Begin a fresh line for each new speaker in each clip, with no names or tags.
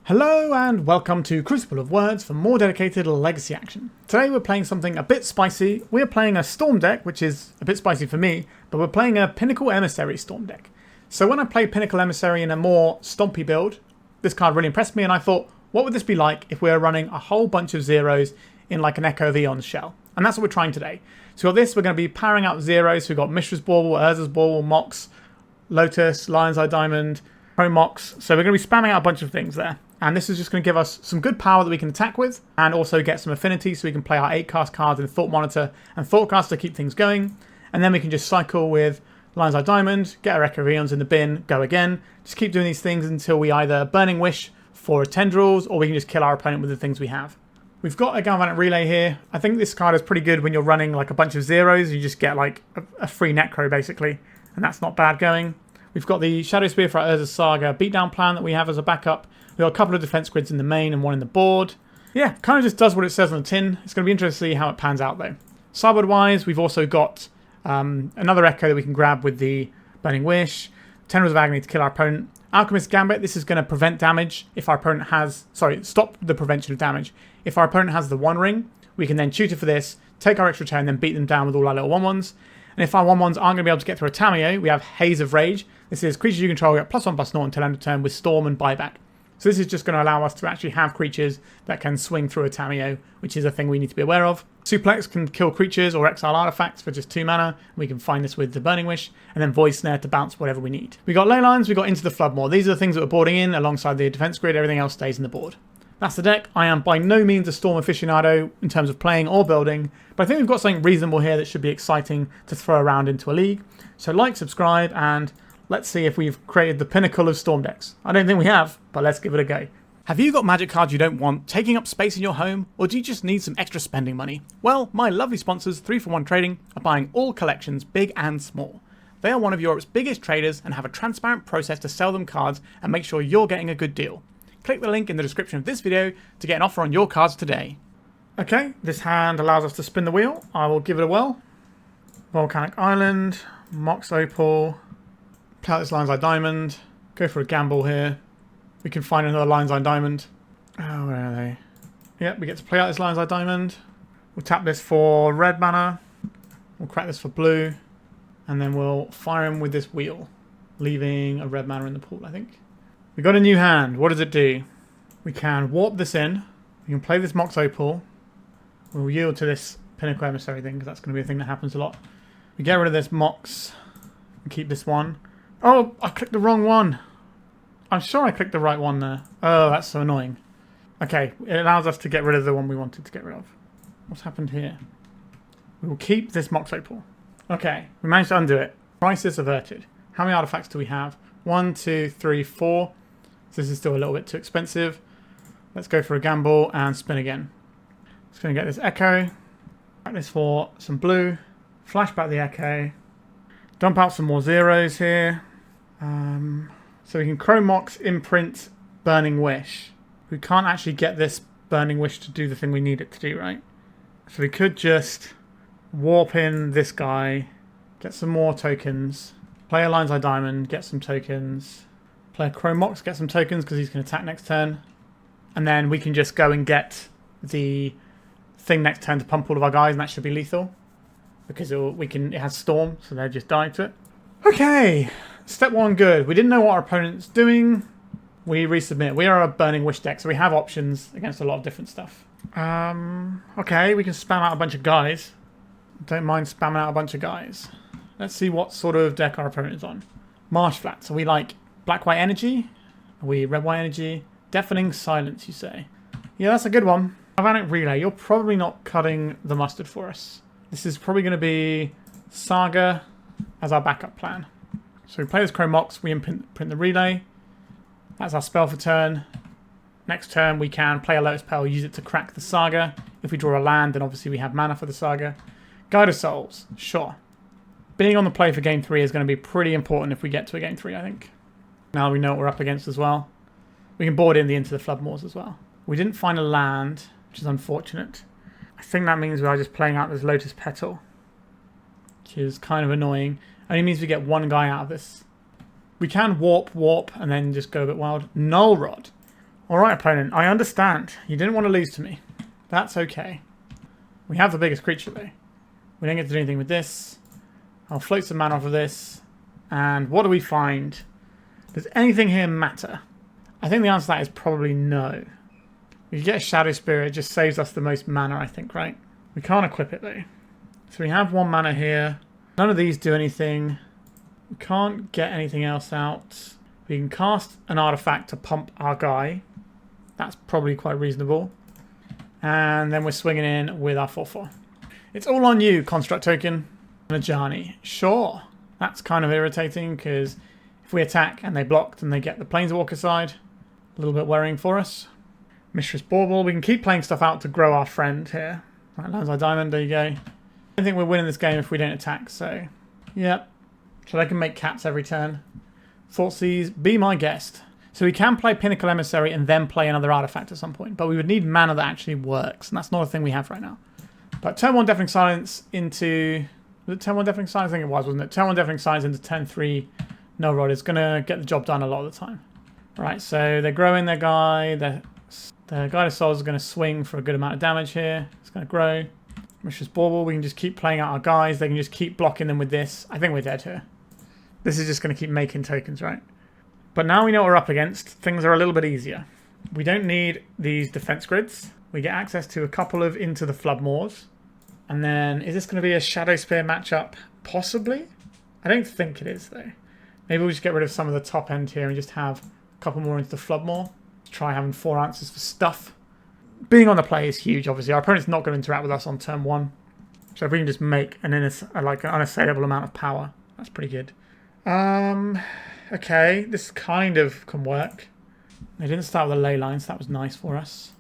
Hello and welcome to Crucible of Words for more dedicated legacy action. Today we're playing something a bit spicy. We're playing a Storm deck, which is a bit spicy for me, but we're playing a Pinnacle Emissary Storm deck. So when I played Pinnacle Emissary in a more stompy build, this card really impressed me and I thought, what would this be like if we were running a whole bunch of zeros in like an Echo of Eons shell? And that's what we're trying today. So we've got this, we're going to be powering out zeros. So we've got Mishra's Bauble, Urza's Bauble, Mox, Lotus, Lion's Eye Diamond, Chrome Mox. So we're going to be spamming out a bunch of things there. And this is just going to give us some good power that we can attack with and also get some affinity so we can play our 8-cast cards in Thought Monitor and Thoughtcast to keep things going. And then we can just cycle with Lion's Eye Diamond, get our Echo of Eons in the bin, go again. Just keep doing these things until we either Burning Wish for Tendrils or we can just kill our opponent with the things we have. We've got a Galvanic Relay here. I think this card is pretty good when you're running like a bunch of zeros. You just get like a free Necro basically. And that's not bad going. We've got the Shadowspear for our Urza Saga beatdown plan that we have as a backup. We've got a couple of defense grids in the main and one in the board. Yeah, kind of just does what it says on the tin. It's going to be interesting to see how it pans out though. Sideboard wise, we've also got another Echo that we can grab with the Burning Wish. Tendrils of Agony to kill our opponent. Alchemist Gambit, this is going to prevent damage if our opponent has... Sorry, stop the prevention of damage. If our opponent has the One Ring, we can then tutor for this, take our extra turn, then beat them down with all our little 1/1s. And if our 1/1s aren't going to be able to get through a Tamiyo, we have Haze of Rage. This is creatures you control get +1/+0 until end of turn with Storm and Buyback. So this is just going to allow us to actually have creatures that can swing through a Tamiyo, which is a thing we need to be aware of. Suplex can kill creatures or exile artifacts for just 2 mana. We can find this with the Burning Wish, and then Void Snare to bounce whatever we need. We got Leylines, we got Into the Flood Maw. These are the things that we're boarding in alongside the defense grid. Everything else stays in the board. That's the deck. I am by no means a Storm aficionado in terms of playing or building, but I think we've got something reasonable here that should be exciting to throw around into a league. So like, subscribe, and let's see if we've created the pinnacle of Storm decks. I don't think we have, but let's give it a go. Have you got magic cards you don't want taking up space in your home, or do you just need some extra spending money? Well, my lovely sponsors 3for1 Trading are buying all collections, big and small. They are one of Europe's biggest traders and have a transparent process to sell them cards and make sure you're getting a good deal. Click the link in the description of this video to get an offer on your cards today. Okay, this hand allows us to spin the wheel. I will give it a whirl. Volcanic Island, Mox Opal, play out this Lion's Eye Diamond, go for a gamble here. We can find another Lion's Eye Diamond. Oh, where are they? Yep, we get to play out this Lion's Eye Diamond. We'll tap this for red mana. We'll crack this for blue. And then we'll fire him with this wheel, leaving a red mana in the pool, I think. We got a new hand. What does it do? We can warp this in. We can play this Mox Opal. We'll yield to this Pinnacle Emissary thing, because that's going to be a thing that happens a lot. We get rid of this Mox and keep this one. Oh, I clicked the wrong one. I'm sure I clicked the right one there. Oh, that's so annoying. Okay, it allows us to get rid of the one we wanted to get rid of. What's happened here? We will keep this Mox Opal. Okay, we managed to undo it. Crisis averted. How many artifacts do we have? 1, 2, 3, 4. So this is still a little bit too expensive. Let's go for a gamble and spin again. Just going to get this Echo. Back this for some blue. Flash back the Echo. Dump out some more zeros here. So we can Chrome Mox, imprint, Burning Wish. We can't actually get this Burning Wish to do the thing we need it to do, right? So we could just warp in this guy, get some more tokens, play a Lion's Eye Diamond, get some tokens, play a Chrome Mox, get some tokens because he's going to attack next turn, and then we can just go and get the thing next turn to pump all of our guys, and that should be lethal because it has Storm, so they'll just die to it. Okay. Step 1 good. We didn't know what our opponent's doing. We resubmit. We are a Burning Wish deck, so we have options against a lot of different stuff. Okay, we can spam out a bunch of guys. Don't mind spamming out a bunch of guys. Let's see what sort of deck our opponent is on. Marsh Flats. Are we like Black-White Energy? Are we Red-White Energy? Deafening Silence, you say? Yeah, that's a good one. Galvanic Relay. You're probably not cutting the mustard for us. This is probably going to be Saga as our backup plan. So we play this Chrome Mox, we print the Relay. That's our spell for turn. Next turn we can play a Lotus Petal, use it to crack the Saga. If we draw a land, then obviously we have mana for the Saga. Guide of Souls, sure. Being on the play for game 3 is going to be pretty important if we get to a game 3, I think. Now we know what we're up against as well. We can board in the Into the Flood Maws as well. We didn't find a land, which is unfortunate. I think that means we are just playing out this Lotus Petal, which is kind of annoying. Only means we get one guy out of this. We can warp, and then just go a bit wild. Null Rod. Alright, opponent, I understand. You didn't want to lose to me. That's okay. We have the biggest creature, though. We don't get to do anything with this. I'll float some mana off of this. And what do we find? Does anything here matter? I think the answer to that is probably no. If you get a Shadowspear, it just saves us the most mana, I think, right? We can't equip it, though. So we have 1 mana here. None of these do anything. We can't get anything else out. We can cast an artifact to pump our guy. That's probably quite reasonable. And then we're swinging in with our 4/4. It's all on you, Construct Token. Najani. Sure. That's kind of irritating because if we attack and they blocked and they get the Planeswalker side, a little bit worrying for us. Mishra's Bauble. We can keep playing stuff out to grow our friend here. Right, lands our diamond. There you go. I don't think we're winning this game if we don't attack, so... Yep. So they can make caps every turn. Thoughtseize, be my guest. So we can play Pinnacle Emissary and then play another artifact at some point, but we would need mana that actually works, and that's not a thing we have right now. But turn 1 Deafening Silence into... Was it turn 1 Deafening Silence? I think it was, wasn't it? Turn 1 Deafening Silence into turn 3 No Rod is going to get the job done a lot of the time. Right, so they're growing their guy. The Guided Souls is going to swing for a good amount of damage here. It's going to grow. Mishra's Bauble, we can just keep playing out our guys. They can just keep blocking them with this. I think we're dead here. This is just going to keep making tokens, right? But now we know what we're up against. Things are a little bit easier. We don't need these defense grids. We get access to a couple of Into the Flood Maws. And then, is this going to be a Shadowspear matchup? Possibly? I don't think it is, though. Maybe we'll just get rid of some of the top end here and just have a couple more Into the Flood Maw. Try having 4 answers for stuff. Being on the play is huge, obviously. Our opponent's not going to interact with us on turn 1. So if we can just make an unassailable amount of power, that's pretty good. Okay, this kind of can work. They didn't start with a Leyline, so that was nice for us.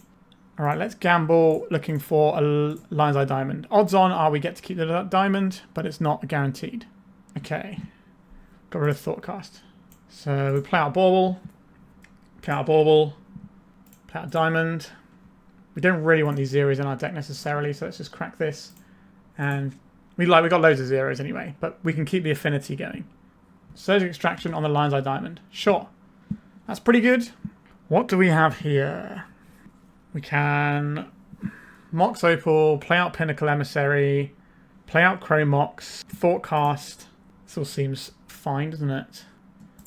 Alright, let's gamble looking for a Lion's Eye Diamond. Odds on are we get to keep the diamond, but it's not guaranteed. Okay. Got rid of Thoughtcast. So we play out Bauble. Play out Bauble. Play out Diamond. We don't really want these zeros in our deck necessarily, so let's just crack this. And we got loads of zeros anyway, but we can keep the affinity going. Surgical Extraction on the Lion's Eye Diamond. Sure. That's pretty good. What do we have here? We can Mox Opal, play out Pinnacle Emissary, play out Chrome Mox, Thoughtcast. This all seems fine, doesn't it?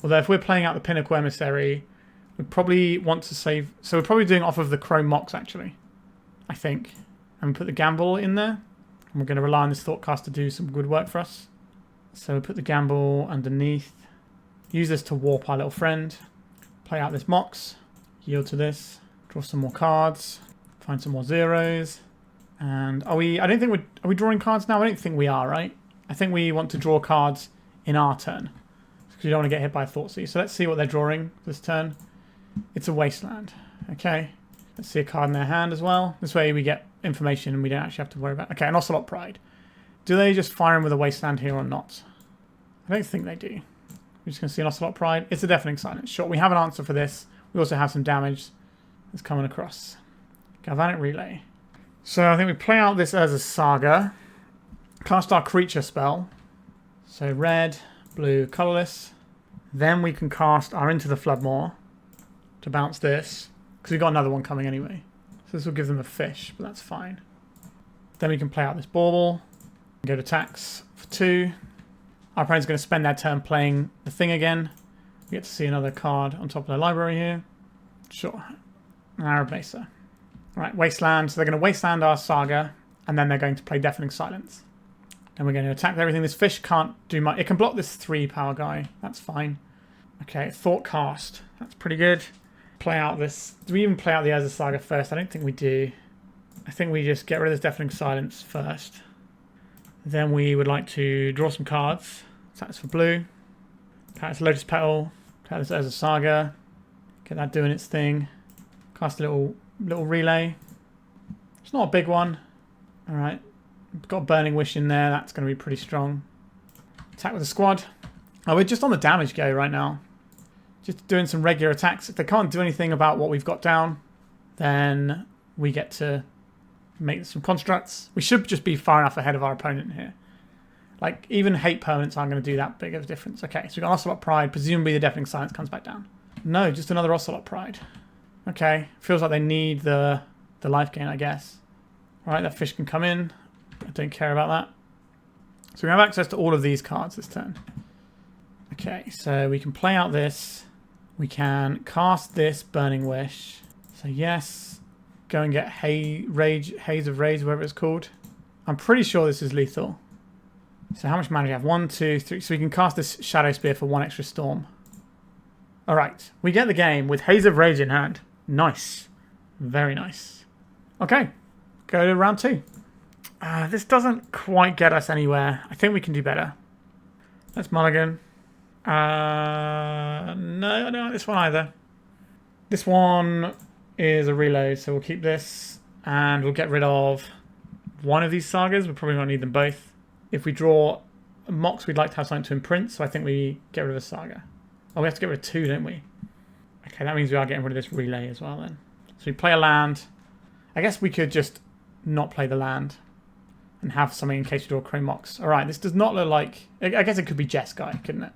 Although if we're playing out the Pinnacle Emissary, we probably want to save... So we're probably doing off of the Chrome Mox, actually. I think. And we put the Gamble in there. And we're going to rely on this Thoughtcast to do some good work for us. So we put the Gamble underneath. Use this to warp our little friend. Play out this Mox. Yield to this. Draw some more cards. Find some more zeros. And are we... Are we drawing cards now? I don't think we are, right? I think we want to draw cards in our turn. Because we don't want to get hit by a Thoughtseize. So let's see what they're drawing this turn. It's a Wasteland. Okay. Let's see a card in their hand as well. This way we get information and we don't actually have to worry about... Okay, an Ocelot Pride. Do they just fire him with a Wasteland here or not? I don't think they do. We're just going to see an Ocelot Pride. It's a Deafening Silence. Sure, we have an answer for this. We also have some damage that's coming across. Galvanic Relay. So I think we play out this as a Saga. Cast our creature spell. So red, blue, colourless. Then we can cast our Into the Flood Maw to bounce this. Because we've got another one coming anyway. So this will give them a fish, but that's fine. Then we can play out this Bauble. Go to attacks for 2. Our opponent's going to spend their turn playing the thing again. We get to see another card on top of their library here. Sure. An Arab Mesa. Alright, Wasteland. So they're going to Wasteland our Saga. And then they're going to play Deafening Silence. And we're going to attack everything. This fish can't do much. It can block this 3 power guy. That's fine. Okay, Thoughtcast. That's pretty good. Play out this... Do we even play out the Urza Saga first? I don't think we do. I think we just get rid of this Deafening Silence first. Then we would like to draw some cards. So that's for blue. That's Lotus Petal. That's Urza Saga. Get that doing its thing. Cast a little relay. It's not a big one. Alright. Got a Burning Wish in there. That's going to be pretty strong. Attack with the squad. Oh, we're just on the damage go right now. Just doing some regular attacks. If they can't do anything about what we've got down, then we get to make some constructs. We should just be far enough ahead of our opponent here. Like, even hate permanents aren't going to do that big of a difference. Okay, so we've got Ocelot Pride. Presumably the Deafening Silence comes back down. No, just another Ocelot Pride. Okay, feels like they need the life gain, I guess. Alright, that fish can come in. I don't care about that. So we have access to all of these cards this turn. Okay, so we can play out this. We can cast this Burning Wish. So yes, go and get Haze of Rage, whatever it's called. I'm pretty sure this is lethal. So how much mana do we have? 1, 2, 3. So we can cast this Shadowspear for 1 extra storm. Alright, we get the game with Haze of Rage in hand. Nice. Very nice. Okay, go to round 2. This doesn't quite get us anywhere. I think we can do better. Let's mulligan. No, I don't like this one either. This one is a reload, so we'll keep this. And we'll get rid of one of these sagas. We're probably going to need them both. If we draw a Mox, we'd like to have something to imprint, so I think we get rid of a saga. Oh, we have to get rid of 2, don't we? Okay, that means we are getting rid of this relay as well then. So we play a land. I guess we could just not play the land and have something in case we draw Chrome Mox. Alright, this does not look like... I guess it could be Jeskai, couldn't it?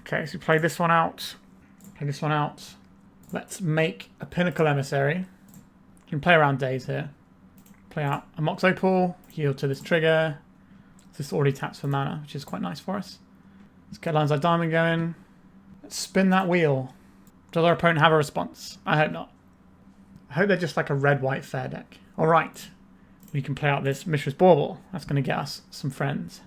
Okay, so we play this one out. Play this one out. Let's make a Pinnacle Emissary. You can play around days here. Play out a Mox Opal. Yield to this trigger. This already taps for mana, which is quite nice for us. Let's get Lines Like Diamond going. Let's spin that wheel. Does our opponent have a response? I hope not. I hope they're just like a red-white fair deck. Alright. We can play out this Mishra's Bauble. That's going to get us some friends.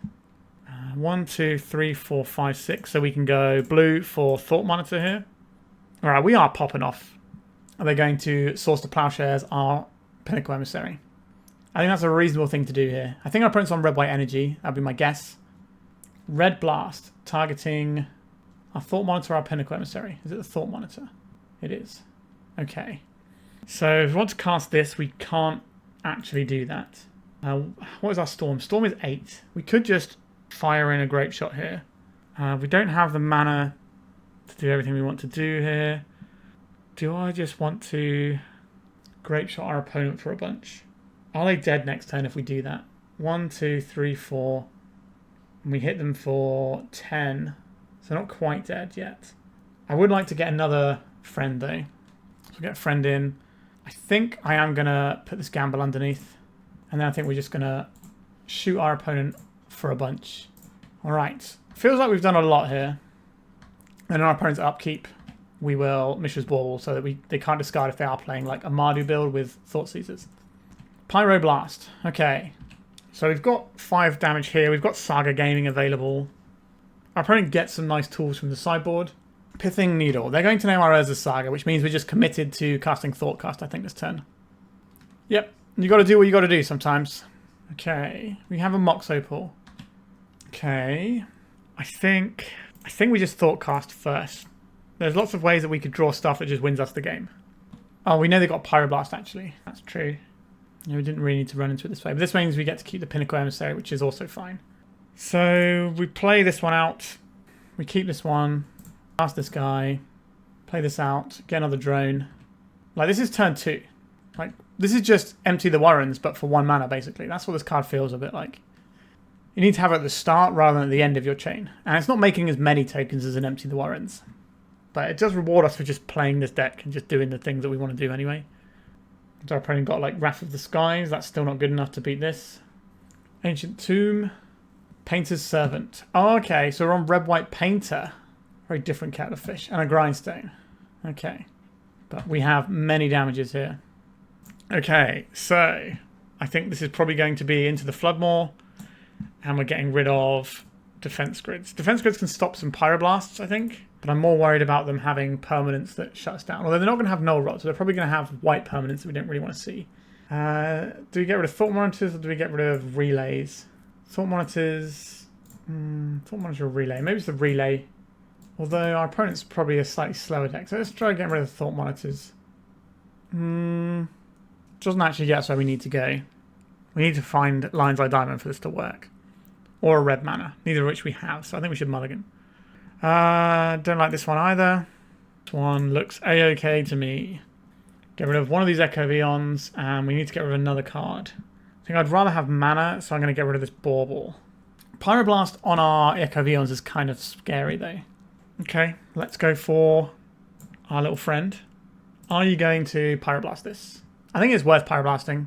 1, 2, 3, 4, 5, 6. So we can go blue for Thought Monitor here. Alright, we are popping off. Are they going to source the Plowshares our Pinnacle Emissary? I think that's a reasonable thing to do here. I think our opponent's on red-white energy. That'd be my guess. Red Blast. Targeting our Thought Monitor, our Pinnacle Emissary. Is it the Thought Monitor? It is. Okay. So if we want to cast this, we can't actually do that. What is our Storm? Storm is 8. We could just fire in a Grapeshot here. We don't have the mana to do everything we want to do here. Do I just want to Grapeshot our opponent for a bunch? Are they dead next turn if we do that? 1, 2, 3, 4. And we hit them for 10. So not quite dead yet. I would like to get another friend though. So we'll get a friend in. I think I am going to put this Gamble underneath. And then I think we're just going to shoot our opponent for a bunch. Alright. Feels like we've done a lot here. And in our opponent's upkeep, we will Mishra's Bauble so that they can't discard if they are playing like a Mardu build with Thought Seizers. Pyroblast. Okay. So we've got 5 damage here. We've got Saga Gaming available. Our opponent gets some nice tools from the sideboard. Pithing Needle. They're going to name our Urza Saga, which means we're just committed to casting Thoughtcast, I think, this turn. Yep. You got to do what you got to do sometimes. Okay. We have a Mox Opal. Okay. I think we just Thoughtcast first. There's lots of ways that we could draw stuff that just wins us the game. Oh, we know they got Pyroblast, actually. That's true. Yeah, we didn't really need to run into it this way. But this means we get to keep the Pinnacle Emissary, which is also fine. So we play this one out. We keep this one. Cast this guy. Play this out. Get another drone. Like, this is turn 2. Like, this is just empty the Warrens, but for 1 mana, basically. That's what this card feels a bit like. You need to have it at the start rather than at the end of your chain. And it's not making as many tokens as an Empty the Warrens. But it does reward us for just playing this deck and just doing the things that we want to do anyway. So our opponent got like Wrath of the Skies. That's still not good enough to beat this. Ancient Tomb. Painter's Servant. Oh, okay, so we're on red-white Painter. Very different kettle of fish. And a Grindstone. Okay. But we have many damages here. Okay, so I think this is probably going to be Into the Flood Maw. And we're getting rid of Defense Grids. Defense Grids can stop some Pyroblasts, I think. But I'm more worried about them having permanents that shut us down. Although they're not going to have Null Rot, so they're probably going to have white permanents that we don't really want to see. Do we get rid of Thought Monitors or do we get rid of Relays? Thought Monitors... Thought Monitor or Relay? Maybe it's the Relay. Although our opponent's probably a slightly slower deck. So let's try getting rid of the Thought Monitors. Doesn't actually get us where we need to go. We need to find Lines Like Diamond for this to work. Or a red mana. Neither of which we have, so I think we should mulligan. Don't like this one either. This one looks a-okay to me. Get rid of one of these Echo of Eons, and we need to get rid of another card. I think I'd rather have mana, so I'm going to get rid of this Bauble. Pyroblast on our Echo of Eons is kind of scary, though. Okay, let's go for our little friend. Are you going to Pyroblast this? I think it's worth Pyroblasting,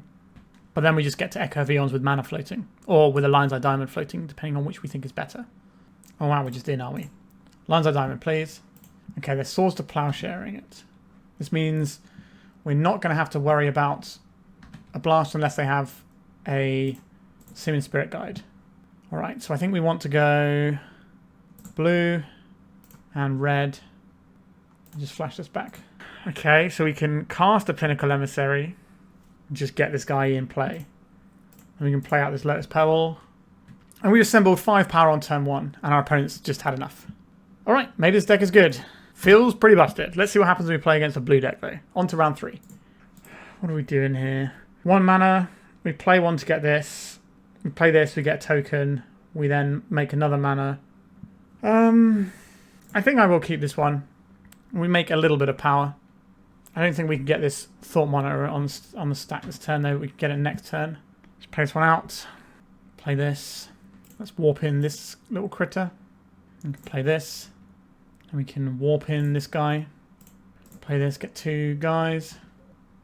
but then we just get to Echo of Eons with mana floating, or with a Lion's Eye Diamond floating, depending on which we think is better. Oh wow, we're just in, are we? Lion's Eye Diamond, please. Okay, they're Swords to Plowsharing it. This means we're not going to have to worry about a blast unless they have a Simian Spirit Guide. Alright, so I think we want to go blue and red. Just flash this back. Okay, so we can cast a Pinnacle Emissary and just get this guy in play. And we can play out this Lotus Petal. And we assembled 5 power on turn 1, and our opponents just had enough. Alright, maybe this deck is good. Feels pretty busted. Let's see what happens when we play against a blue deck, though. On to round 3. What are we doing here? 1 mana. We play 1 to get this. We play this, we get a token. We then make another mana. I think I will keep this one. We make a little bit of power. I don't think we can get this Thought Monitor on the stack this turn, though. We can get it next turn. Let's play this one out. Play this. Let's warp in this little critter. We can play this. And we can warp in this guy. Play this, get 2 guys.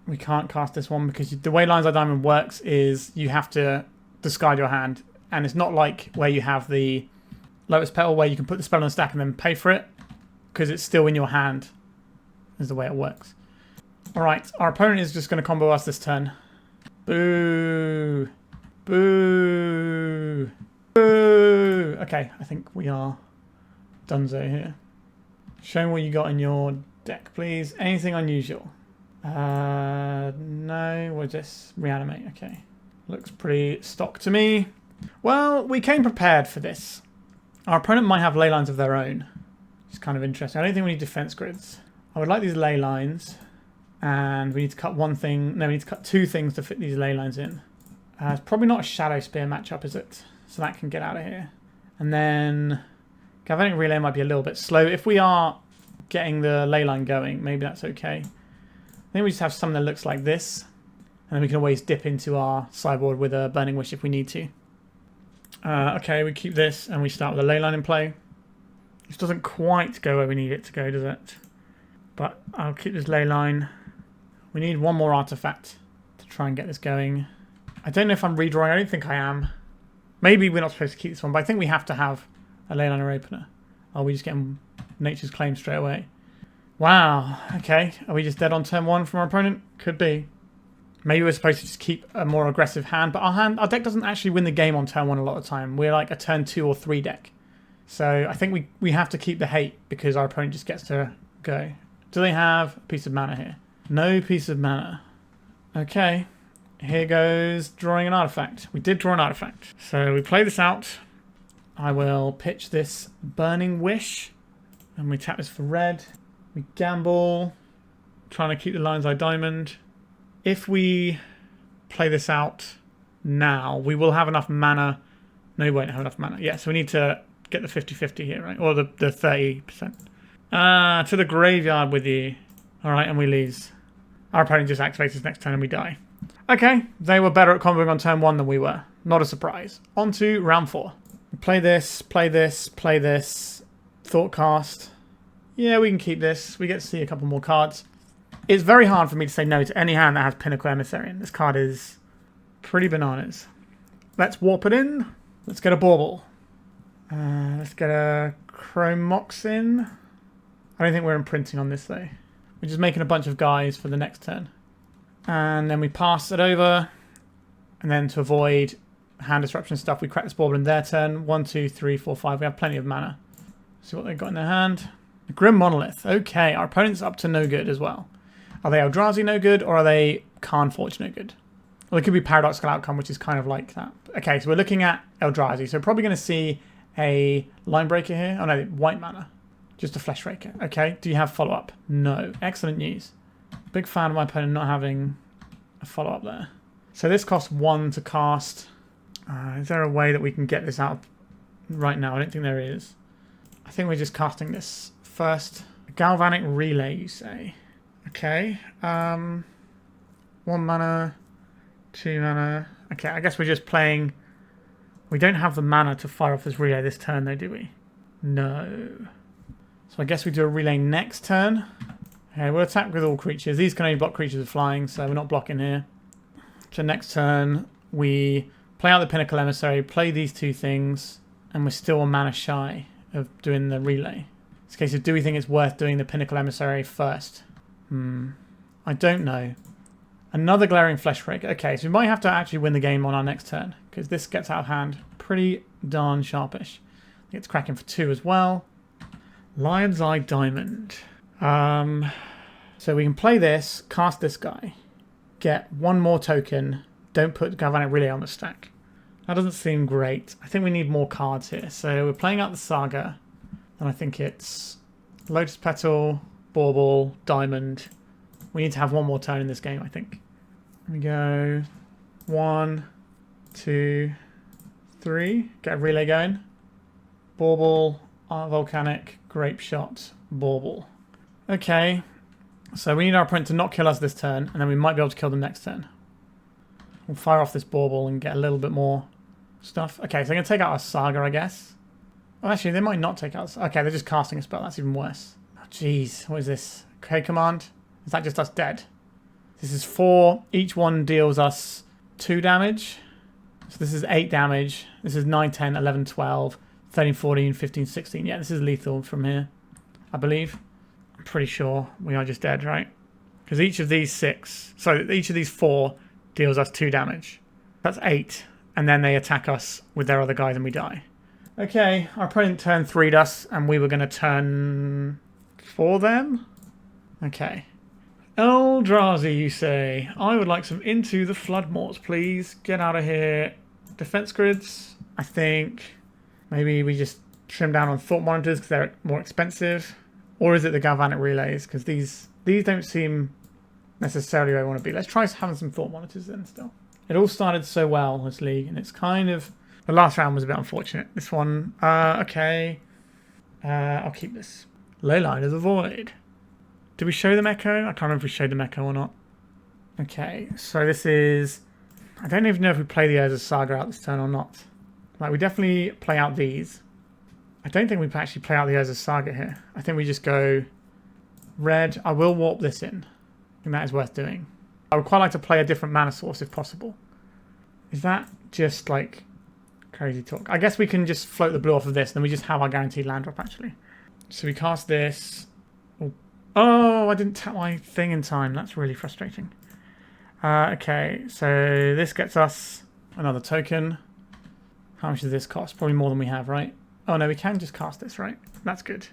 We can't cast this one because the way Lion's Eye Diamond works is you have to discard your hand. And it's not like where you have the Lotus Petal where you can put the spell on the stack and then pay for it. Because it's still in your hand is the way it works. Alright, our opponent is just going to combo us this turn. Boo. Boo. Boo. Okay, I think we are donezo here. Show me what you got in your deck, please. Anything unusual? No, we'll just reanimate. Okay. Looks pretty stock to me. Well, we came prepared for this. Our opponent might have ley lines of their own. It's kind of interesting. I don't think we need defense grids. I would like these ley lines. And we need to cut one thing. No, we need to cut 2 things to fit these ley lines in. It's probably not a Shadowspear matchup, is it? So that can get out of here. And then Galvanic Relay might be a little bit slow. If we are getting the ley line going, maybe that's okay. I think we just have something that looks like this. And then we can always dip into our sideboard with a Burning Wish if we need to. Okay, we keep this and we start with a ley line in play. This doesn't quite go where we need it to go, does it? But I'll keep this ley line. We need 1 more artifact to try and get this going. I don't know if I'm redrawing. I don't think I am. Maybe we're not supposed to keep this one, but I think we have to have a ley liner opener. Are we just getting Nature's Claim straight away? Wow. Okay. Are we just dead on turn 1 from our opponent? Could be. Maybe we're supposed to just keep a more aggressive hand, but our deck doesn't actually win the game on turn 1 a lot of the time. We're like a turn 2 or 3 deck. So I think we have to keep the hate because our opponent just gets to go. Do they have a piece of mana here? No piece of mana. Okay. Here goes drawing an artifact. We did draw an artifact. So we play this out. I will pitch this Burning Wish. And we tap this for red. We gamble. Trying to keep the Lion's Eye Diamond. If we play this out now, we will have enough mana. No, we won't have enough mana. Yeah, so we need to get the 50-50 here, right? Or the 30%. To the graveyard with you. Alright, and we lose. Our opponent just activates his next turn and we die. Okay, they were better at comboing on turn 1 than we were. Not a surprise. On to round 4. Play this, play this, play this. Thoughtcast. Yeah, we can keep this. We get to see a couple more cards. It's very hard for me to say no to any hand that has Pinnacle Emissary in. This card is pretty bananas. Let's warp it in. Let's get a Bauble. Let's get a Chrome Mox in. I don't think we're imprinting on this though. We're just making a bunch of guys for the next turn. And then we pass it over. And then to avoid hand disruption stuff, we crack this Bauble in their turn. 1, 2, 3, 4, 5. We have plenty of mana. See what they've got in their hand. A Grim Monolith. Okay, our opponent's up to no good as well. Are they Eldrazi no good or are they Karn Forge no good? Well, it could be Paradoxical Outcome, which is kind of like that. Okay, so we're looking at Eldrazi. So we're probably going to see a Line Breaker here. Oh no, white mana. Just a Flesh Raker. Okay, do you have follow-up? No. Excellent news. Big fan of my opponent not having a follow-up there. So this costs 1 to cast. Is there a way that we can get this out right now? I don't think there is. I think we're just casting this first. Galvanic Relay, you say? Okay. 1 mana. 2 mana. Okay, I guess we're just playing. We don't have the mana to fire off this relay this turn though, do we? No. So I guess we do a relay next turn. Okay, we'll attack with all creatures. These can only block creatures with flying, so we're not blocking here. So next turn, we play out the Pinnacle Emissary, play these two things, and we're still a mana shy of doing the relay. It's a case of, do we think it's worth doing the Pinnacle Emissary first? I don't know. Another Glaring Fleshbreak. Okay, so we might have to actually win the game on our next turn, because this gets out of hand pretty darn sharpish. It's cracking for 2 as well. Lion's Eye Diamond. So we can play this, cast this guy, get 1 more token, don't put Galvanic Relay on the stack. That doesn't seem great. I think we need more cards here. So we're playing out the Saga, and I think it's Lotus Petal, Bauble, Diamond. We need to have 1 more turn in this game, I think. Here we go. 1, 2, 3. Get a relay going. Bauble, Volcanic, Grapeshot, Bauble. Okay, so we need our opponent to not kill us this turn, and then we might be able to kill them next turn. We'll fire off this Bauble and get a little bit more stuff. Okay, so I'm going to take out our Saga, I guess. Oh, actually, they might not take out... Okay, they're just casting a spell. That's even worse. Oh, jeez. What is this? K command? Is that just us dead? This is 4. Each one deals us 2 damage. So this is 8 damage. This is 9, 10, 11, 12, 13, 14, 15, 16. Yeah, this is lethal from here, I believe. I'm pretty sure we are just dead, right? Because each of these 6... So each of these 4 deals us 2 damage. That's 8. And then they attack us with their other guys and we die. Okay, our opponent turn 3'd us, and we were going to turn 4 them? Okay. Eldrazi, you say. I would like some Into the Flood Maws, please. Get out of here. Defense grids. I think maybe we just trim down on Thought Monitors because they're more expensive. Or is it the Galvanic Relays? Because these don't seem necessarily where I want to be. Let's try having some Thought Monitors then still. It all started so well, this league, and it's kind of... The last round was a bit unfortunate. This one, okay. I'll keep this. Leyline of the Void. Did we show them Echo? I can't remember if we showed them Echo or not. Okay, so this is... I don't even know if we play the Urza Saga out this turn or not. Like, we definitely play out these. I don't think we actually play out the Urza Saga here. I think we just go red. I will warp this in. I think that is worth doing. I would quite like to play a different mana source if possible. Is that just like crazy talk? I guess we can just float the blue off of this, then we just have our guaranteed land drop actually. So we cast this. Oh, I didn't tap my thing in time. That's really frustrating. Okay, so this gets us another token. How much does this cost? Probably more than we have, right? Oh no, we can just cast this, right? That's good.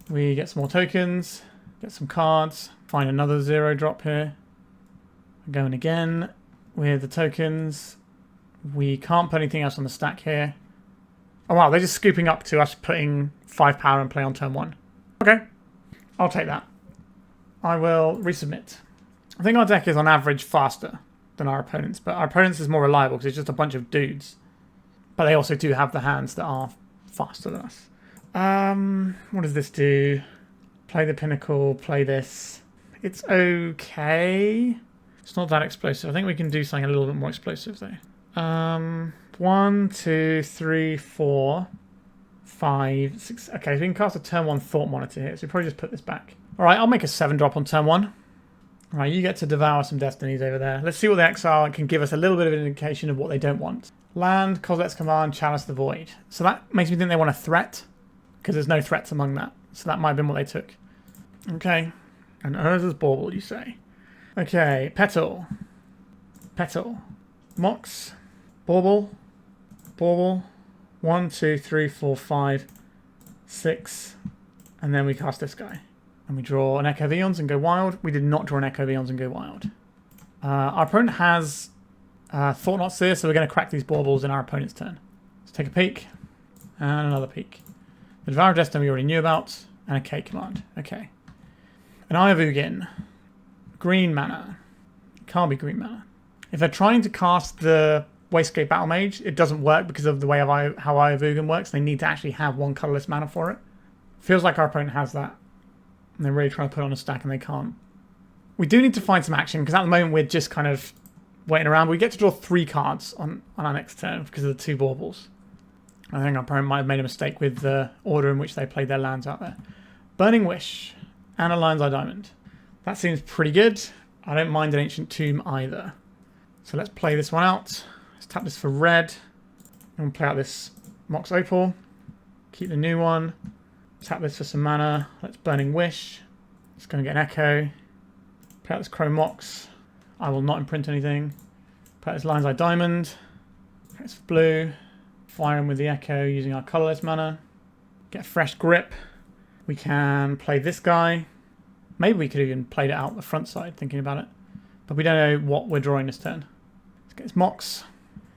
We get some more tokens, get some cards, find another 0 drop here. Going again with the tokens. We can't put anything else on the stack here. Oh wow, they're just scooping up to us putting 5 power and play on turn 1. Okay, I'll take that. I will resubmit. I think our deck is on average faster than our opponents, but our opponents is more reliable because it's just a bunch of dudes. But they also do have the hands that are faster than us. What does this do? Play the Pinnacle, play this. It's okay. It's not that explosive. I think we can do something a little bit more explosive though. 1, 2, 3, 4, 5, 6. Okay, so we can cast a turn 1 Thought Monitor here. So we probably just put this back. Alright, I'll make a 7 drop on turn 1. Alright, you get to devour some destinies over there. Let's see what they exile can give us a little bit of an indication of what they don't want. Land, Kozilek's Command, Chalice the Void. So that makes me think they want a threat, because there's no threats among that. So that might have been what they took. Okay. And Urza's Bauble, you say. Okay, Petal. Petal. Mox. Bauble. Bauble. 1, 2, 3, 4, 5, 6. And then we cast this guy. And we draw an Echo of Eons and go wild. We did not draw an Echo of Eons and go wild. Our opponent has Thought Not Seer, so we're going to crack these baubles in our opponent's turn. Let's take a peek. And another peek. The Devour of Destiny we already knew about. And a K command. Okay. An Eye of Ugin. Green mana. Can't be green mana. If they're trying to cast the Wastegate Battle Mage, it doesn't work because of the way how Eye of Ugin works. They need to actually have 1 colorless mana for it. Feels like our opponent has that. And they're really trying to put on a stack and they can't. We do need to find some action because at the moment we're just kind of waiting around. We get to draw 3 cards on our next turn because of the 2 baubles. I think our opponent might have made a mistake with the order in which they played their lands out there. Burning Wish and a Lion's Eye Diamond. That seems pretty good. I don't mind an Ancient Tomb either. So let's play this one out. Let's tap this for red. And we'll play out this Mox Opal. Keep the new one. Tap this for some mana. Let's Burning Wish. It's going to get an Echo. Play out this Chrome Mox. I will not imprint anything. Play out this Lion's Eye Diamond. Play this for blue. Fire him with the Echo using our colourless mana. Get a fresh grip. We can play this guy. Maybe we could even played it out the front side, thinking about it. But we don't know what we're drawing this turn. Let's get this Mox.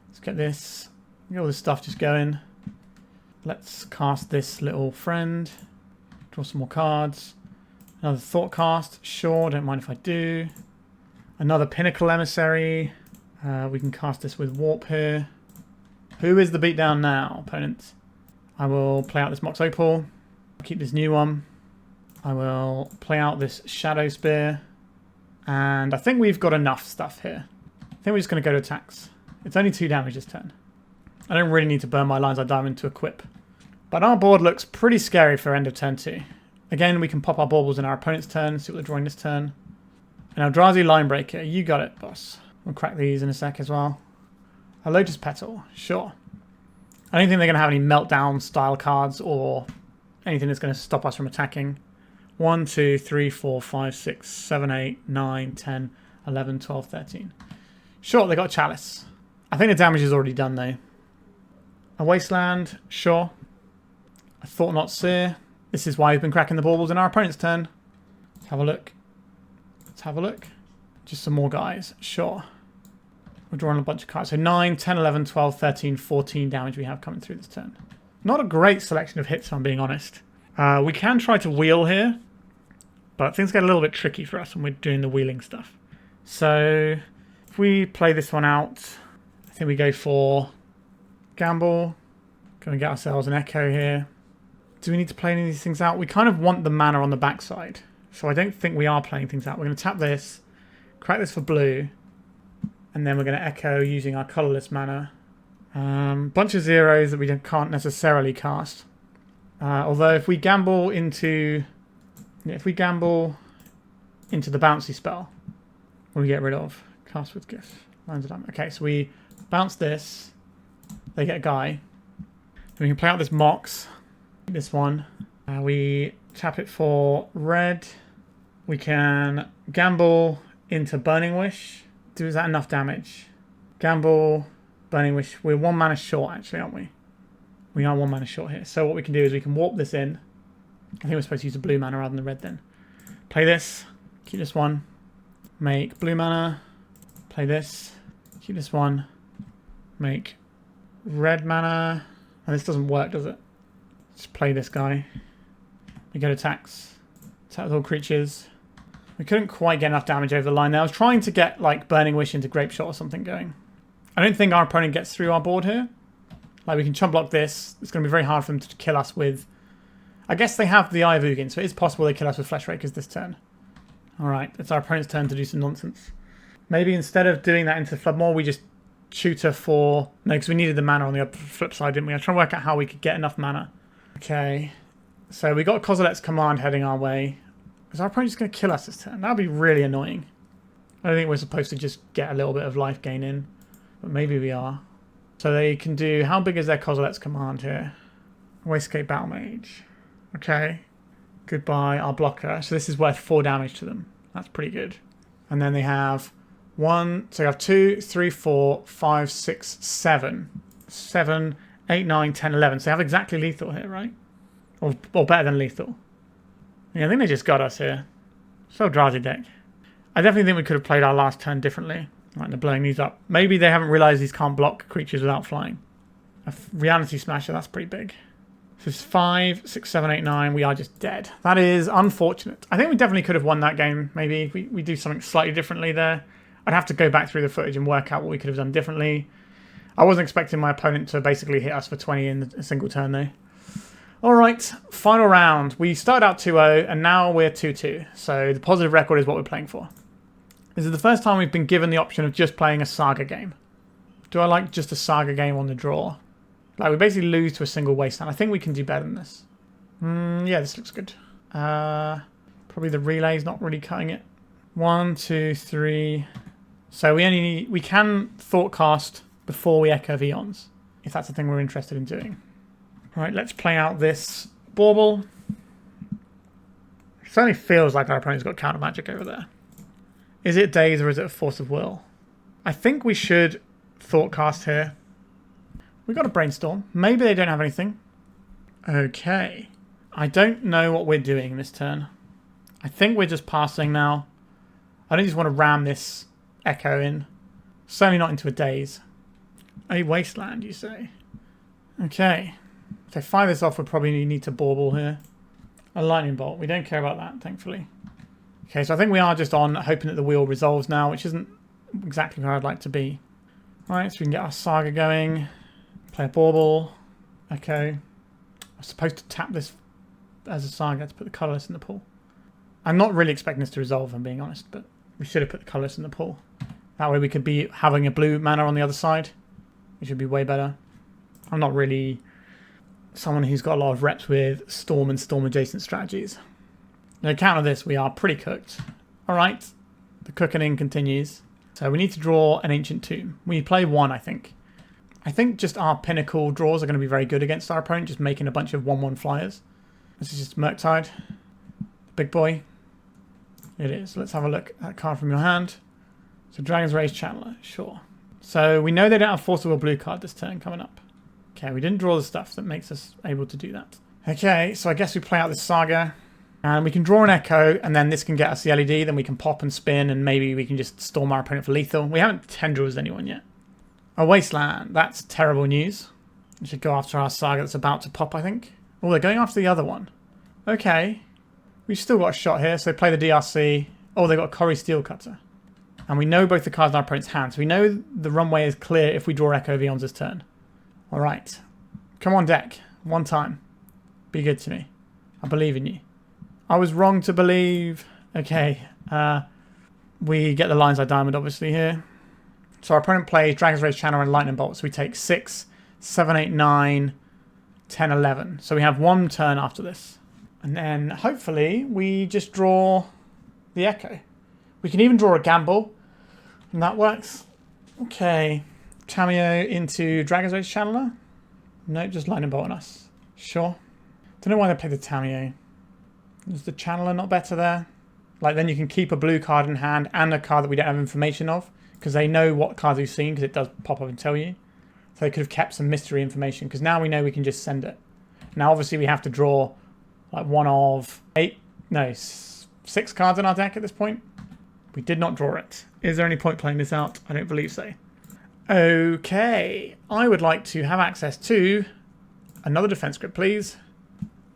Let's get this. Get all this stuff just going. Let's cast this little friend. Draw some more cards. Another Thoughtcast. Sure, don't mind if I do. Another Pinnacle Emissary. We can cast this with Warp here. Who is the beatdown now, opponents? I will play out this Mox Opal. Keep this new one. I will play out this Shadowspear. And I think we've got enough stuff here. I think we're just going to go to attacks. It's only 2 damage this turn. I don't really need to burn my Lion's Eye Diamond to equip. But our board looks pretty scary for end of turn 2. Again, we can pop our baubles in our opponent's turn, see what they're drawing this turn. And Eldrazi Linebreaker, you got it, boss. We'll crack these in a sec as well. A Lotus Petal, sure. I don't think they're going to have any Meltdown style cards or anything that's going to stop us from attacking. 1, 2, 3, 4, 5, 6, 7, 8, 9, 10, 11, 12, 13. Sure, they got Chalice. I think the damage is already done though. A Wasteland, sure. A Thought Not Seer. This is why we've been cracking the baubles in our opponent's turn. Let's have a look. Let's have a look. Just some more guys, sure. We're drawing a bunch of cards. So 9, 10, 11, 12, 13, 14 damage we have coming through this turn. Not a great selection of hits, if I'm being honest. We can try to wheel here, but things get a little bit tricky for us when we're doing the wheeling stuff. So if we play this one out, I think we go for Gamble. Going to get ourselves an Echo here. Do we need to play any of these things out? We kind of want the mana on the backside, so I don't think we are playing things out. We're going to tap this, crack this for blue, and then we're going to Echo using our colourless mana. Bunch of zeros that we can't necessarily cast. Although if we gamble into the bouncy spell, what do we get rid of? Cast with gifts. Lines of damage. Okay, so we bounce this. They get a guy. Then we can play out this Mox. This one. We tap it for red. We can gamble into Burning Wish. Is that enough damage? Gamble, Burning Wish. We're 1 mana short actually, aren't we? We are 1 mana short here. So what we can do is we can warp this in. I think we're supposed to use the blue mana rather than the red then. Play this. Keep this one. Make blue mana. Play this. Keep this one. Make red mana. And this doesn't work, does it? Just play this guy. We go to attacks. Attack with all creatures. We couldn't quite get enough damage over the line there. I was trying to get like Burning Wish into Grapeshot or something going. I don't think our opponent gets through our board here. Like we can chump block this. It's going to be very hard for them to kill us with... I guess they have the Eye of Ugin, so it is possible they kill us with Flesh Rakers this turn. Alright, it's our opponent's turn to do some nonsense. Maybe instead of doing that into the Flood Maw, we just tutor for... No, because we needed the mana on the flip side, didn't we? I was trying to work out how we could get enough mana. Okay, so we got Kozilek's Command heading our way. Is our opponent just going to kill us this turn? That would be really annoying. I don't think we're supposed to just get a little bit of life gain in, but maybe we are. So they can do... How big is their Kozilek's Command here? Wastegate Battle Mage. Okay. Goodbye, our blocker. So this is worth 4 damage to them. That's pretty good. And then they have 1... So you have 2, 3, 4, 5, 6, 7. 7, 8, 9, 10, 11. So they have exactly lethal here, right? Or better than lethal. Yeah, I think they just got us here. So Eldrazi deck. I definitely think we could have played our last turn differently. Right, they're blowing these up. Maybe they haven't realised these can't block creatures without flying. A Reality Smasher, that's pretty big. So it's 5, 6, 7, 8, 9. We are just dead. That is unfortunate. I think we definitely could have won that game, maybe. If we do something slightly differently there. I'd have to go back through the footage and work out what we could have done differently. I wasn't expecting my opponent to basically hit us for 20 in a single turn, though. Alright, final round. We started out 2-0, and now we're 2-2. So the positive record is what we're playing for. This is the first time we've been given the option of just playing a Saga game. Do I like just a Saga game on the draw? Like, we basically lose to a single Wasteland. I think we can do better than this. Yeah, this looks good. Probably the Relay's not really cutting it. 1, 2, 3. So we can Thoughtcast before we Echo of Eons, if that's the thing we're interested in doing. Right, let's play out this Bauble. It certainly feels like our opponent's got counter magic over there. Is it Daze or is it a Force of Will? I think we should Thoughtcast here. We've got a Brainstorm. Maybe they don't have anything. Okay. I don't know what we're doing this turn. I think we're just passing now. I don't just want to ram this Echo in. Certainly not into a Daze. A Wasteland, you say? Okay. If they fire this off, we probably need to Bauble here. A Lightning Bolt. We don't care about that, thankfully. Okay, so I think we are just on hoping that the wheel resolves now, which isn't exactly where I'd like to be. Alright, so we can get our Saga going. Play a Bauble. Echo. I'm supposed to tap this as a Saga to put the colourless in the pool. I'm not really expecting this to resolve, if I'm being honest, but we should have put the colourless in the pool. That way we could be having a blue mana on the other side, which would be way better. I'm not really someone who's got a lot of reps with Storm and Storm adjacent strategies. Now, counter this, we are pretty cooked. Alright, the cooking continues. So we need to draw an Ancient Tomb. We play one, I think. I think just our Pinnacle draws are going to be very good against our opponent, just making a bunch of 1/1 flyers. This is just Murktide. Big boy. It is. Let's have a look at a card from your hand. So Dragon's Rage Channeler, sure. So we know they don't have Force of Will blue card this turn coming up. Okay, we didn't draw the stuff that makes us able to do that. Okay, so I guess we play out this Saga. And we can draw an Echo, and then this can get us the LED, then we can pop and spin, and maybe we can just storm our opponent for lethal. We haven't Tendrils anyone yet. A Wasteland, that's terrible news. We should go after our Saga that's about to pop, I think. Oh, they're going after the other one. Okay. We've still got a shot here, so they play the DRC. Oh, they've got a Corey Steel Cutter. And we know both the cards in our opponent's hand, so we know the runway is clear if we draw Echo of Eons this turn. Alright. Come on, deck. One time. Be good to me. I believe in you. I was wrong to believe. Okay. We get the Lion's Eye Diamond, obviously, here. So our opponent plays Dragon's Rage Channel and Lightning Bolt. So we take 6, 7, 8, 9, 10, 11. So we have one turn after this. And then, hopefully, we just draw the Echo. We can even draw a Gamble. And that works. Okay. Cameo into Dragon's Rage Channeler. No, just Lightning Bolt on us. Sure. Don't know why they played the Cameo. Is the Channeler not better there? Like, then you can keep a blue card in hand and a card that we don't have information of. Because they know what cards we've seen, because it does pop up and tell you. So they could have kept some mystery information, because now we know we can just send it. Now, obviously, we have to draw like one of 6 cards in our deck at this point. We did not draw it. Is there any point playing this out? I don't believe so. Okay. I would like to have access to another defense grid, please.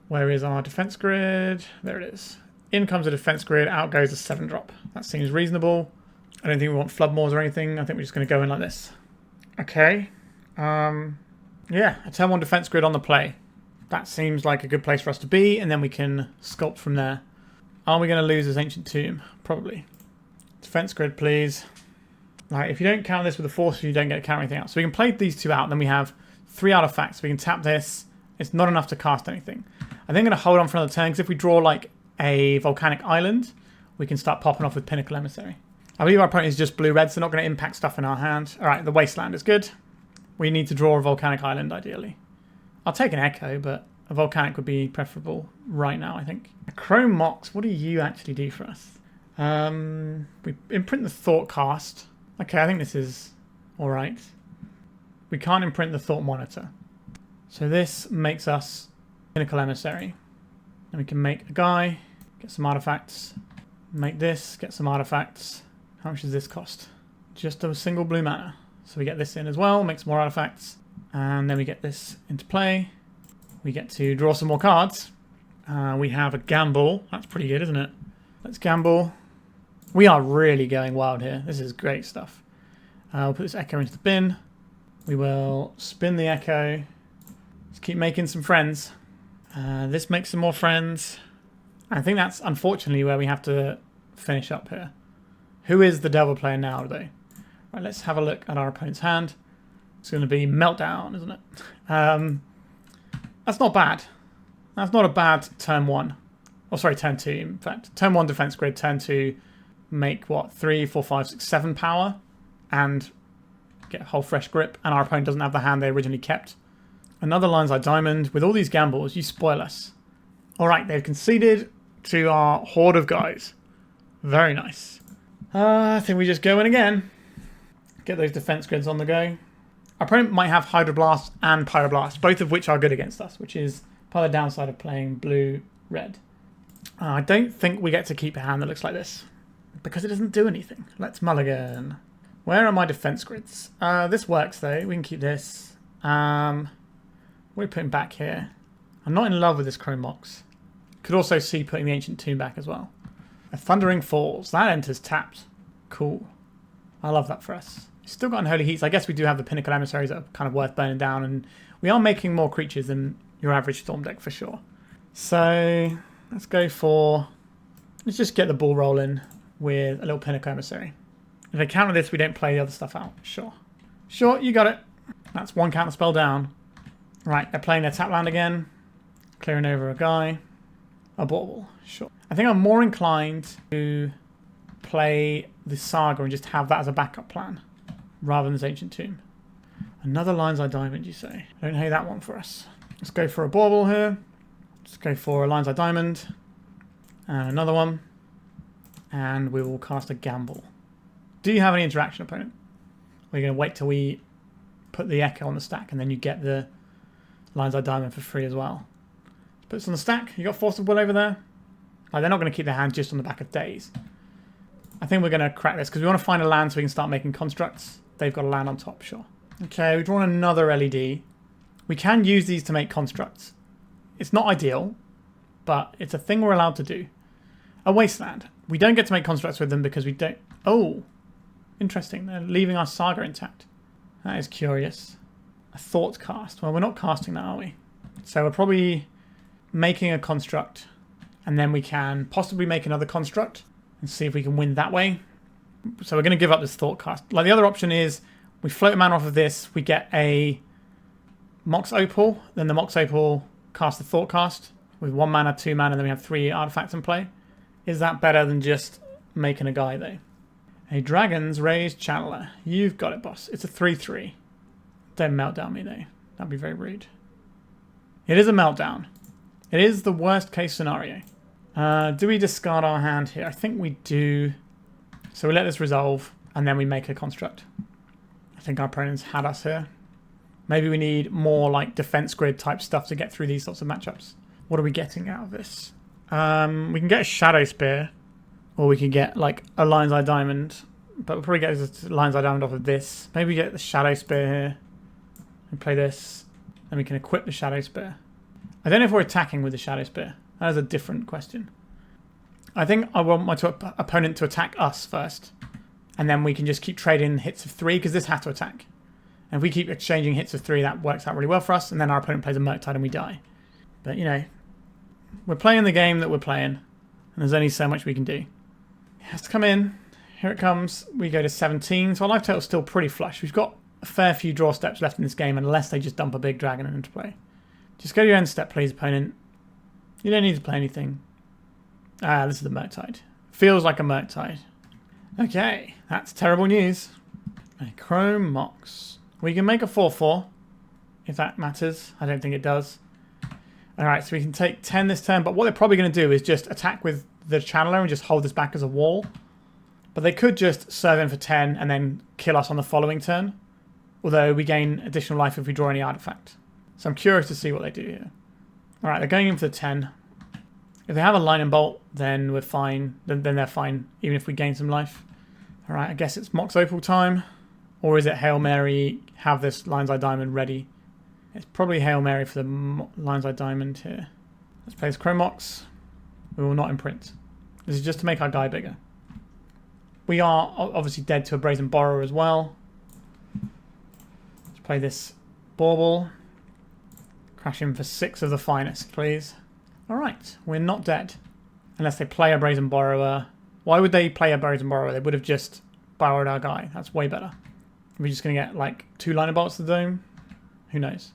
Where is our defense grid? There it is. In comes a defense grid, out goes a 7-drop. That seems reasonable. I don't think we want Flood Maws or anything. I think we're just going to go in like this. Okay. Yeah, a turn 1 defense grid on the play. That seems like a good place for us to be, and then we can sculpt from there. Are we going to lose this Ancient Tomb? Probably. Defense grid, please. Right, if you don't count this with a Force, you don't get to count anything else. So we can play these 2 out, and then we have 3 artifacts. We can tap this. It's not enough to cast anything. I think I'm going to hold on for another turn, because if we draw like a Volcanic Island, we can start popping off with Pinnacle Emissary. I believe our opponent is just blue-red, so not going to impact stuff in our hand. Alright, the Wasteland is good. We need to draw a Volcanic Island, ideally. I'll take an Echo, but a Volcanic would be preferable right now, I think. A Chrome Mox, what do you actually do for us? We imprint the Thoughtcast. Okay, I think this is alright. We can't imprint the Thought Monitor. So this makes us Pinnacle Emissary. And we can make a guy, get some artifacts, make this, get some artifacts. How much does this cost? Just a single blue mana. So we get this in as well, make some more artifacts. And then we get this into play. We get to draw some more cards. We have a Gamble. That's pretty good, isn't it? Let's Gamble. We are really going wild here. This is great stuff. We'll put this Echo into the bin. We will spin the Echo. Let's keep making some friends. This makes some more friends. I think that's unfortunately where we have to finish up here. Who is the devil player now, though? Right, let's have a look at our opponent's hand. It's going to be Meltdown, isn't it? That's not bad. That's not a bad turn 1. Oh, sorry, turn 2, in fact. Turn 1 defense grid, turn 2 make, what, 3, 4, 5, 6, 7 power and get a whole fresh grip, and our opponent doesn't have the hand they originally kept. Another Lion's Eye Diamond. With all these gambles, you spoil us. All right, they've conceded to our horde of guys. Very nice. I think we just go in again. Get those defense grids on the go. Our opponent might have Hydroblast and Pyroblast, both of which are good against us, which is part of the downside of playing blue-red. I don't think we get to keep a hand that looks like this, because it doesn't do anything. Let's mulligan. Where are my defense grids? This works, though. We can keep this. We're putting back here. I'm not in love with this Chrome Mox. Could also see putting the Ancient Tomb back as well. A Thundering Falls. That enters tapped. Cool. I love that for us. Still got Unholy Heats. I guess we do have the Pinnacle Emissaries that are kind of worth burning down, and we are making more creatures than your average Storm deck for sure. So let's go for... Let's just get the ball rolling with a little Pinnacle Emissary. If they counter this, we don't play the other stuff out. Sure. Sure, you got it. That's one counter spell down. Right, they're playing their tap land again. Clearing over a guy. A Bauble. Sure. I think I'm more inclined to play the Saga and just have that as a backup plan, rather than this Ancient Tomb. Another Lion's Eye Diamond, you say? Don't hate that one for us. Let's go for a Bauble here. Let's go for a Lion's Eye Diamond. And another one. And we will cast a Gamble. Do you have any interaction, opponent? Or are you going to wait till we put the Echo on the stack and then you get the Lion's Eye Diamond for free as well? Let's put this on the stack. You got Force of Will over there? Like, they're not going to keep their hand just on the back of Days. I think we're going to crack this because we want to find a land so we can start making constructs. They've got a land on top, sure. Okay, we've drawn another LED. We can use these to make constructs. It's not ideal, but it's a thing we're allowed to do. A Wasteland. We don't get to make constructs with them because we don't... Oh, interesting. They're leaving our Saga intact. That is curious. A Thoughtcast. Well, we're not casting that, are we? So we're probably making a construct, and then we can possibly make another construct and see if we can win that way. So we're going to give up this Thoughtcast. Like, the other option is we float a mana off of this, we get a Mox Opal, then the Mox Opal casts the Thoughtcast with 1 mana, 2 mana, and then we have 3 artifacts in play. Is that better than just making a guy, though? A Dragon's Raised Channeler. You've got it, boss. It's a 3/3. Don't meltdown me, though. That'd be very rude. It is a meltdown. It is the worst case scenario. Do we discard our hand here? I think we do. So we let this resolve, and then we make a construct. I think our opponents had us here. Maybe we need more like defense grid type stuff to get through these sorts of matchups. What are we getting out of this? We can get a Shadowspear, or we can get like a Lion's Eye Diamond, but we'll probably get a Lion's Eye Diamond off of this. Maybe we get the Shadowspear here and play this, and we can equip the Shadowspear. I don't know if we're attacking with the Shadowspear. That is a different question. I think I want my opponent to attack us first, and then we can just keep trading hits of 3, because this has to attack. And if we keep exchanging hits of 3, that works out really well for us, and then our opponent plays a Murktide and we die. But, you know, we're playing the game that we're playing, and there's only so much we can do. It has to come in. Here it comes. We go to 17, so our life total is still pretty flush. We've got a fair few draw steps left in this game, unless they just dump a big dragon into play. Just go to your end step, please, opponent. You don't need to play anything. This is the Murktide. Feels like a Murktide. Okay, that's terrible news. A Chrome Mox. We can make a 4/4, if that matters. I don't think it does. Alright, so we can take 10 this turn, but what they're probably going to do is just attack with the Channeler and just hold this back as a wall. But they could just serve in for 10 and then kill us on the following turn. Although we gain additional life if we draw any artifact. So I'm curious to see what they do here. Alright, they're going in for the 10. If they have a Lightning Bolt, then we're fine. Then they're fine, even if we gain some life. Alright, I guess it's Mox Opal time. Or is it Hail Mary, have this Lion's Eye Diamond ready? It's probably Hail Mary for the Lion's Eye Diamond here. Let's play this Chrome Mox. We will not imprint. This is just to make our guy bigger. We are obviously dead to a Brazen Borrower as well. Let's play this Bauble. Crash in for 6 of the finest, please. Alright, we're not dead. Unless they play a Brazen Borrower. Why would they play a Brazen Borrower? They would have just borrowed our guy. That's way better. We're just going to get like 2 Lightning Bolts to the dome. Who knows?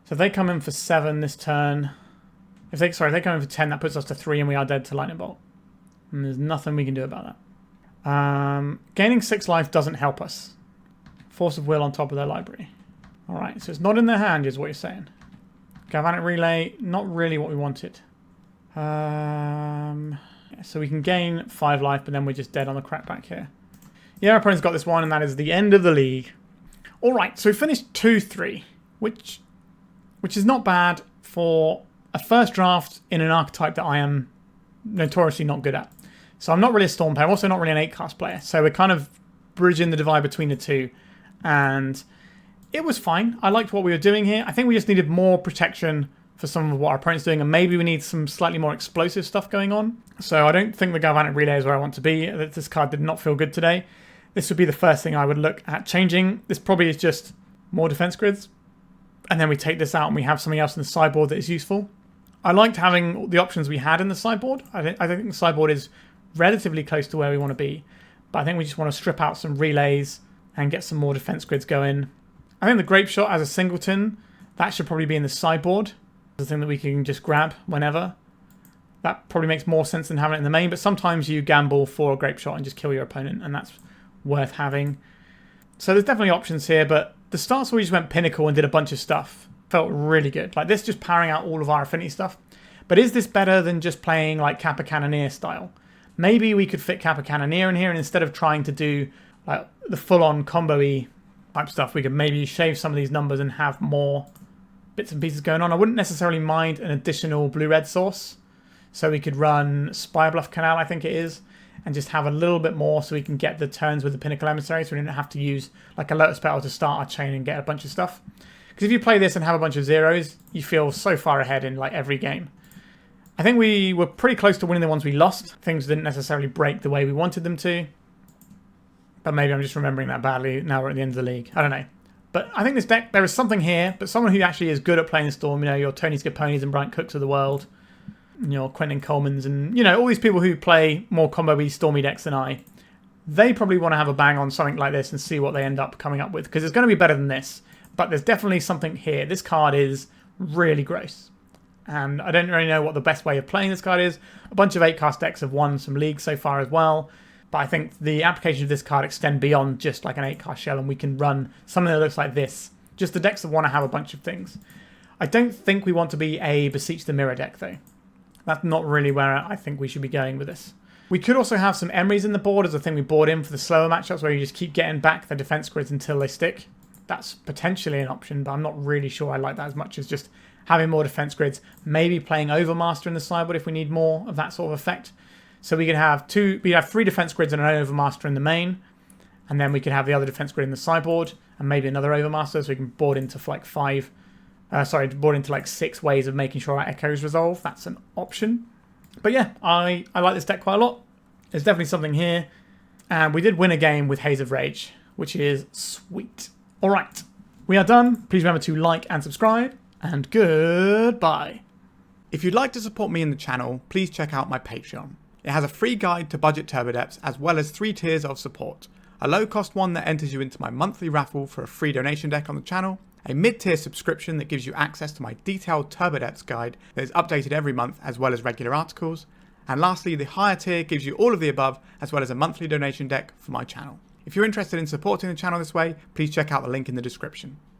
So if they come in for 7 this turn. If they come in for 10, that puts us to 3 and we are dead to Lightning Bolt. And there's nothing we can do about that. Gaining 6 life doesn't help us. Force of Will on top of their library. Alright, so it's not in their hand is what you're saying. Galvanic Relay, not really what we wanted. Yeah, so we can gain 5 life, but then we're just dead on the crackback here. Yeah, our opponent's got this one, and that is the end of the league. Alright, so we finished 2-3, which is not bad for a first draft in an archetype that I am notoriously not good at. So I'm not really a Storm player. I'm also not really an 8-cast player. So we're kind of bridging the divide between the two. And it was fine. I liked what we were doing here. I think we just needed more protection for some of what our opponent's doing. And maybe we need some slightly more explosive stuff going on. So I don't think the Galvanic Relay is where I want to be. This card did not feel good today. This would be the first thing I would look at changing. This probably is just more defense grids. And then we take this out and we have something else in the sideboard that is useful. I liked having the options we had in the sideboard. I think the sideboard is relatively close to where we want to be. But I think we just want to strip out some relays and get some more defense grids going. I think the Grapeshot as a singleton, that should probably be in the sideboard. The thing that we can just grab whenever. That probably makes more sense than having it in the main. But sometimes you gamble for a Grapeshot and just kill your opponent. And that's worth having. So there's definitely options here. But the starts where we just went Pinnacle and did a bunch of stuff felt really good. Like this just powering out all of our affinity stuff. But is this better than just playing like Kappa Cannoneer style? Maybe we could fit Kappa Cannoneer in here, and instead of trying to do like the full-on combo-y type stuff, we could maybe shave some of these numbers and have more bits and pieces going on. I wouldn't necessarily mind an additional blue-red source. So we could run Spirebluff Canal, I think it is, and just have a little bit more so we can get the turns with the Pinnacle Emissary, so we don't have to use like a Lotus Petal to start our chain and get a bunch of stuff. Because if you play this and have a bunch of zeros, you feel so far ahead in like every game. I think we were pretty close to winning the ones we lost. Things didn't necessarily break the way we wanted them to. But maybe I'm just remembering that badly. Now we're at the end of the league. I don't know. But I think this deck, there is something here. But someone who actually is good at playing the Storm, you know, your Tony Scaponis and Brian Cooks of the world. Your Quentin Colemans and, you know, all these people who play more combo-y, stormy decks than I. They probably want to have a bang on something like this and see what they end up coming up with. Because it's going to be better than this. But there's definitely something here. This card is really gross. And I don't really know what the best way of playing this card is. A bunch of 8-cast decks have won some leagues so far as well. But I think the application of this card extend beyond just like an 8-cast shell. And we can run something that looks like this. Just the decks that want to have a bunch of things. I don't think we want to be a Beseech the Mirror deck though. That's not really where I think we should be going with this. We could also have some Emeries in the board as a thing we bought in for the slower matchups where you just keep getting back the defense grids until they stick. That's potentially an option, but I'm not really sure I like that as much as just having more defense grids. Maybe playing Overmaster in the sideboard if we need more of that sort of effect. So we could have 3 defense grids and an Overmaster in the main, and then we could have the other defense grid in the sideboard, and maybe another Overmaster, so we can board into like 6 ways of making sure our echoes resolve. That's an option. But yeah, I like this deck quite a lot. There's definitely something here. And we did win a game with Haze of Rage, which is sweet. Alright, we are done. Please remember to like and subscribe, and goodbye.
If you'd like to support me in the channel, please check out my Patreon. It has a free guide to budget turbo depths as well as 3 tiers of support. A low cost one that enters you into my monthly raffle for a free donation deck on the channel, a mid-tier subscription that gives you access to my detailed turbo depths guide that is updated every month as well as regular articles, and lastly the higher tier gives you all of the above as well as a monthly donation deck for my channel. If you're interested in supporting the channel this way, please check out the link in the description.